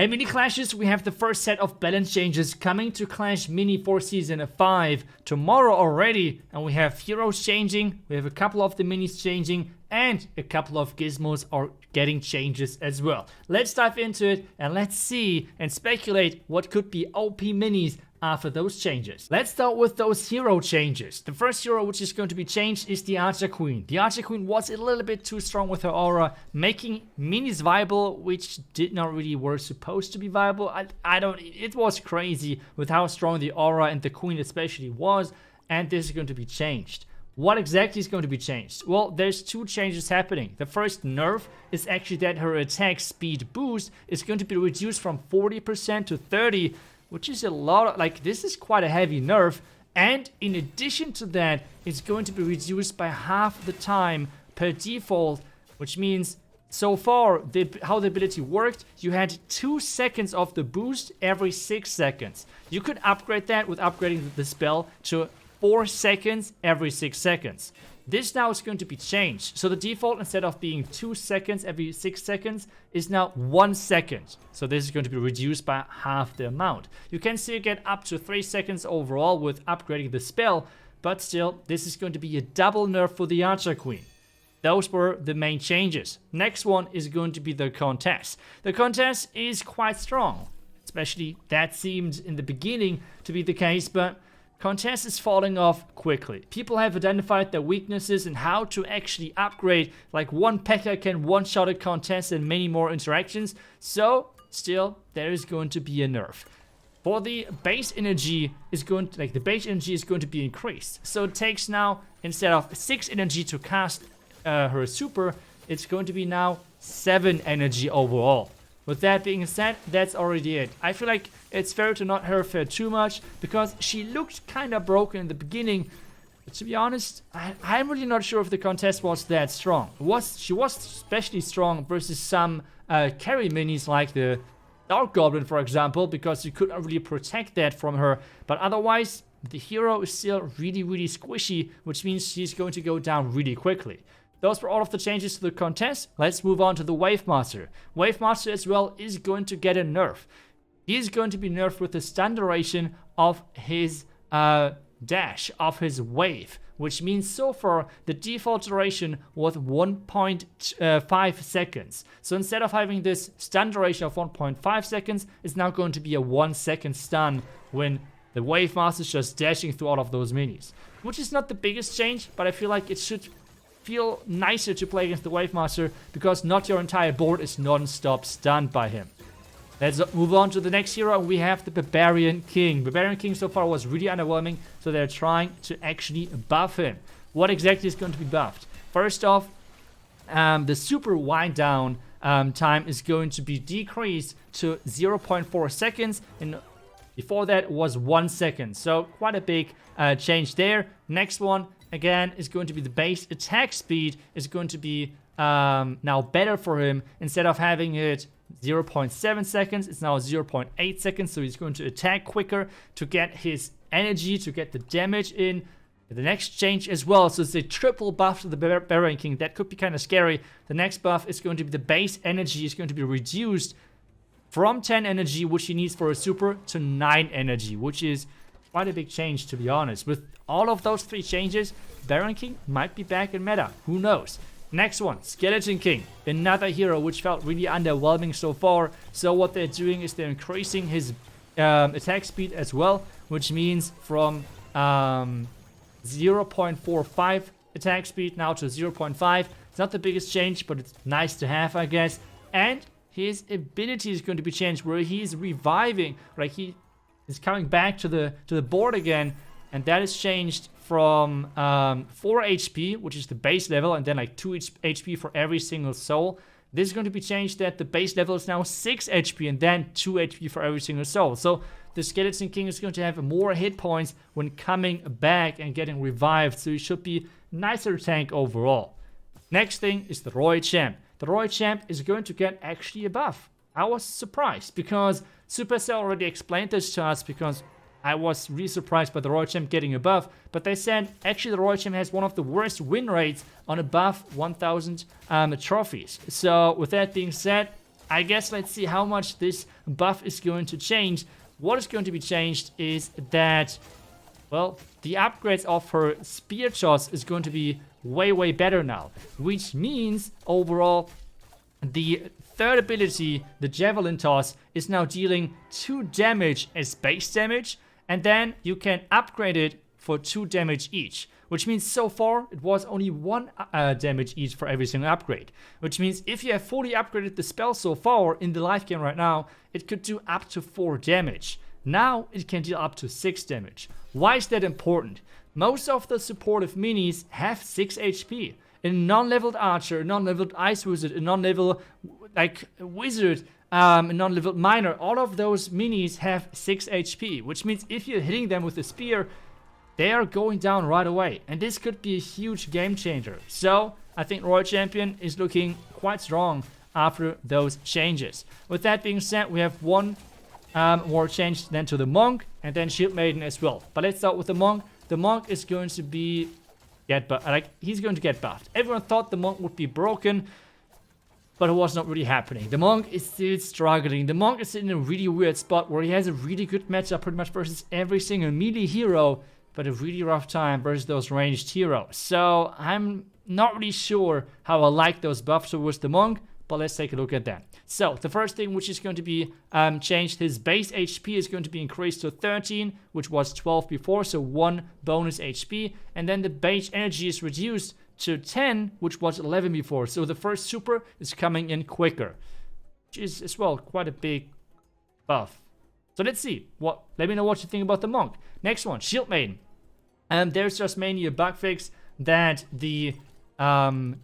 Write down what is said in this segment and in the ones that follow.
And mini clashes, we have the first set of balance changes coming to Clash Mini for Season 5 tomorrow already. And we have heroes changing, we have a couple of the minis changing, and a couple of gizmos are getting changes as well. Let's dive into it and let's see and speculate what could be OP minis after those changes. Let's start with those hero changes. The first hero which is going to be changed is the Archer Queen. The Archer Queen was a little bit too strong with her aura, making minis viable, which did not really were supposed to be viable. It was crazy with how strong the aura and the Queen especially was, and this is going to be changed. What exactly is going to be changed? Well, there's two changes happening. The first nerf is actually that her attack speed boost is going to be reduced from 40% to 30%, which is a lot, this is quite a heavy nerf. And in addition to that, it's going to be reduced by half the time per default, which means so far, how the ability worked, you had 2 seconds of the boost every 6 seconds. You could upgrade that with upgrading the spell to 4 seconds every 6 seconds. This now is going to be changed. So the default, instead of being 2 seconds every 6 seconds, is now 1 second. So this is going to be reduced by half the amount. You can still get up to 3 seconds overall with upgrading the spell, but still, this is going to be a double nerf for the Archer Queen. Those were the main changes. Next one is going to be the contest. The contest is quite strong. Especially that seemed in the beginning to be the case, but contest is falling off quickly. People have identified their weaknesses and how to actually upgrade. Like one P.E.K.K.A can one-shot a contest and many more interactions. So still, there is going to be a nerf. For the base energy is going to, the base energy is going to be increased. So it takes now, instead of 6 energy to cast her super, it's going to be now 7 energy overall. With that being said, that's already it. I feel like it's fair to not nerf her too much, because she looked kind of broken in the beginning. But to be honest, I'm really not sure if the contest was that strong. She was especially strong versus some carry minis like the Dark Goblin, for example, because you couldn't really protect that from her. But otherwise, the hero is still really, really squishy, which means she's going to go down really quickly. Those were all of the changes to the contest. Let's move on to the Wave Master. Wave Master as well is going to get a nerf. He is going to be nerfed with the stun duration of his dash, of his wave, which means so far the default duration was 1.5 seconds. So instead of having this stun duration of 1.5 seconds, it's now going to be a 1 second stun when the Wave Master is just dashing through all of those minis. Which is not the biggest change, but I feel like it should feel nicer to play against the Wave Master, because not your entire board is non-stop stunned by him. Let's move on to the next hero. We have the Barbarian King. Barbarian King so far was really underwhelming, so they're trying to actually buff him. What exactly is going to be buffed? First off, the super wind down time is going to be decreased to 0.4 seconds, and before that it was 1 second. So quite a big change there. Next one, again, is going to be the base attack speed is going to be now better for him. Instead of having it 0.7 seconds, it's now 0.8 seconds. So he's going to attack quicker to get his energy, to get the damage in. The next change as well, so it's a triple buff to the Barbarian King. That could be kind of scary. The next buff is going to be the base energy is going to be reduced from 10 energy, which he needs for a super, to 9 energy, which is quite a big change, to be honest. With all of those 3 changes, Baron King might be back in meta. Who knows? Next one, Skeleton King. Another hero which felt really underwhelming so far. So what they're doing is they're increasing his attack speed as well, which means from 0.45 attack speed now to 0.5. It's not the biggest change, but it's nice to have, I guess. And his ability is going to be changed, where he's reviving, right? He is coming back to the board again, and that is changed from 4 HP, which is the base level, and then like 2 HP for every single soul. This is going to be changed that the base level is now 6 HP and then 2 HP for every single soul. So the Skeleton King is going to have more hit points when coming back and getting revived, so he should be nicer tank overall. Next thing is the Roy Champ. The Roy Champ is going to get actually a buff. I was surprised because Supercell already explained this to us, because I was really surprised by the Roy Champ getting a buff, but they said actually the Roy Champ has one of the worst win rates on above 1000 trophies. So with that being said, I guess let's see how much this buff is going to change. What is going to be changed is that, well, the upgrades of her spear toss is going to be way better now, which means overall the third ability, the javelin toss, is now dealing 2 damage as base damage, and then you can upgrade it for 2 damage each, which means so far it was only 1 damage each for every single upgrade, which means if you have fully upgraded the spell so far in the live game right now, it could do up to 4 damage. Now it can deal up to 6 damage. Why is that important? Most of the supportive minis have 6 HP. A non-leveled archer, a non-leveled ice wizard, a non-level like wizard, a non-leveled miner, all of those minis have 6 HP, which means if you're hitting them with a spear, they are going down right away. And this could be a huge game changer. So I think Royal Champion is looking quite strong after those changes. With that being said, we have one more change then to the monk and then Shield Maiden as well. But let's start with the monk. The monk is going to be he's going to get buffed. Everyone thought the monk would be broken, but it was not really happening. The monk is still struggling. The monk is in a really weird spot where he has a really good matchup pretty much versus every single melee hero, but a really rough time versus those ranged heroes. So I'm not really sure how I like those buffs towards the monk, but let's take a look at that. So the first thing which is going to be changed, his base HP is going to be increased to 13, which was 12 before, so 1 bonus HP. And then the base energy is reduced to 10, which was 11 before. So the first super is coming in quicker, which is as well quite a big buff. So let's see. Let me know what you think about the monk. Next one, Shield Maiden. There's just mainly a bug fix that the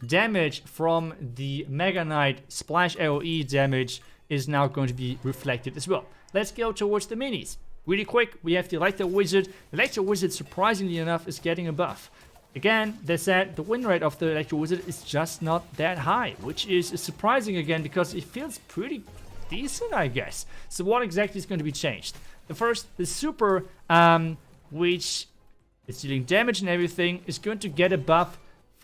damage from the Mega Knight splash AoE damage is now going to be reflected as well. Let's go towards the minis. Really quick, we have the Electro Wizard. Electro Wizard, surprisingly enough, is getting a buff. Again, they said the win rate of the Electro Wizard is just not that high, which is surprising again because it feels pretty decent, I guess. So what exactly is going to be changed? The super, which is dealing damage and everything, is going to get a buff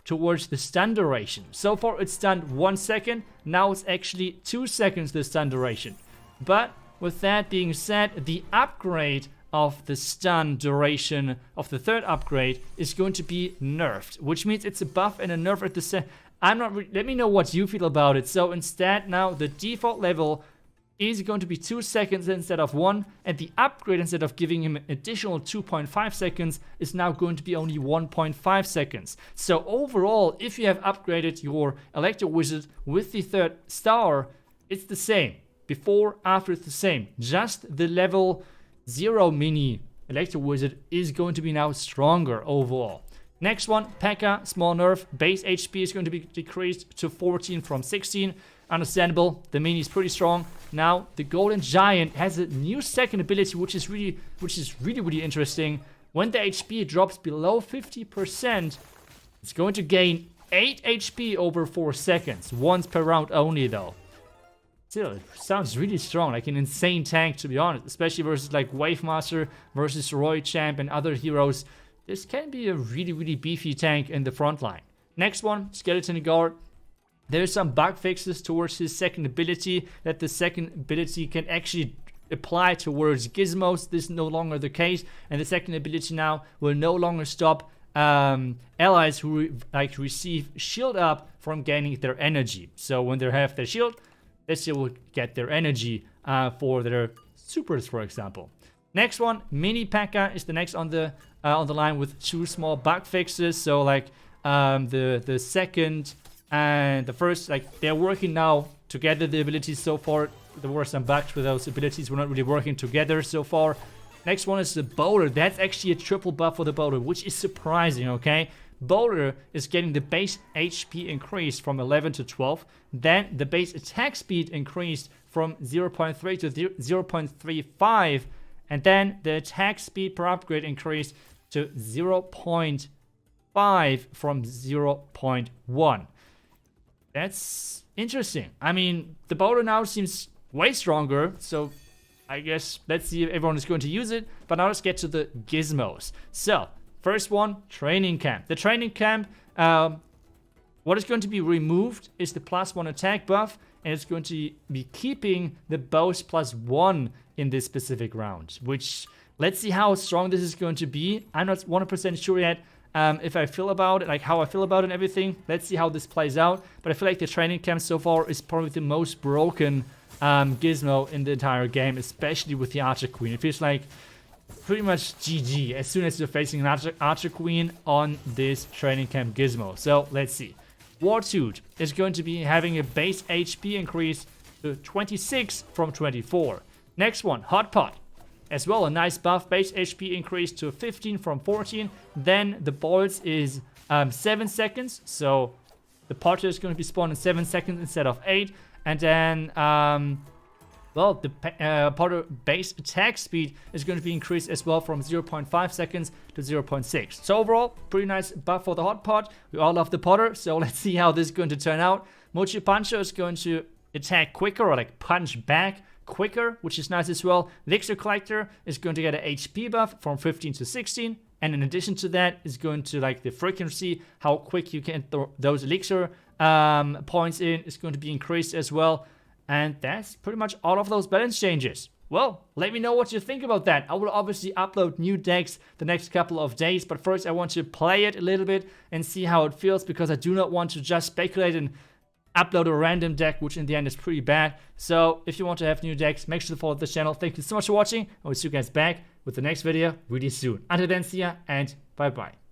towards the stun duration. So far it's stunned 1 second, now it's actually 2 seconds the stun duration. But with that being said, the upgrade of the stun duration of the third upgrade is going to be nerfed, which means it's a buff and a nerf at the same. Let me know what you feel about it. So instead now the default level is going to be 2 seconds instead of 1, and the upgrade, instead of giving him an additional 2.5 seconds, is now going to be only 1.5 seconds. So overall, if you have upgraded your Electro Wizard with the third star, it's the same. Before, after, it's the same. Just the level 0 mini Electro Wizard is going to be now stronger overall. Next one, P.E.K.K.A, small nerf. Base HP is going to be decreased to 14 from 16. Understandable, the mini is pretty strong. Now, the Golden Giant has a new second ability, which is really interesting. When the HP drops below 50%, it's going to gain 8 HP over 4 seconds, once per round only though. Still, it sounds really strong, like an insane tank to be honest, especially versus like Wavemaster versus Roy Champ and other heroes. This can be a really beefy tank in the front line. Next one, Skeleton Guard. There's some bug fixes towards his second ability, that the second ability can actually apply towards gizmos. This is no longer the case, and the second ability now will no longer stop allies who receive shield up from gaining their energy. So when they have their shield, they still will get their energy for their supers, for example. Next one, Mini P.E.K.K.A is the next on the line with 2 small bug fixes. So like the second and the first, like they're working now together, the abilities. So far there were some bugs with those abilities, were not really working together so far. Next one is the Boulder. That's actually a triple buff for the Boulder, which is surprising, okay? Boulder is getting the base HP increased from 11 to 12, then the base attack speed increased from 0.3 to 0.35, and then the attack speed per upgrade increased to 0.5 from 0.1. That's interesting. I mean, the Boulder now seems way stronger, so I guess let's see if everyone is going to use it. But now let's get to the gizmos. So, first one, Training Camp. The Training Camp, what is going to be removed is the +1 attack buff, and it's going to be keeping the boast +1 in this specific round, which let's see how strong this is going to be. I'm not 100% sure yet if I feel about it, like how I feel about it and everything. Let's see how this plays out, but I feel like the training camp so far is probably the most broken gizmo in the entire game, especially with the Archer Queen. It feels like pretty much GG as soon as you're facing an Archer Queen on this training camp gizmo. So let's see. Wartooth is going to be having a base HP increase to 26 from 24. Next one, Hot Pot. As well, a nice buff, base HP increase to 15 from 14. Then the bolts is 7 seconds, so the Potter is going to be spawned in 7 seconds instead of 8. And then, well, the Potter base attack speed is going to be increased as well from 0.5 seconds to 0.6. So overall, pretty nice buff for the Hot Pot. We all love the Potter, so let's see how this is going to turn out. Mochi Puncher is going to attack quicker, or like punch back quicker, which is nice as well. Elixir Collector is going to get an HP buff from 15 to 16. And in addition to that, is going to, like, the frequency, how quick you can throw those elixir points in, is going to be increased as well. And that's pretty much all of those balance changes. Well, let me know what you think about that. I will obviously upload new decks the next couple of days, but first I want to play it a little bit and see how it feels, because I do not want to just speculate and upload a random deck, which in the end is pretty bad. So if you want to have new decks, make sure to follow this channel. Thank you so much for watching. I will see you guys back with the next video really soon. Until then, see ya and bye bye.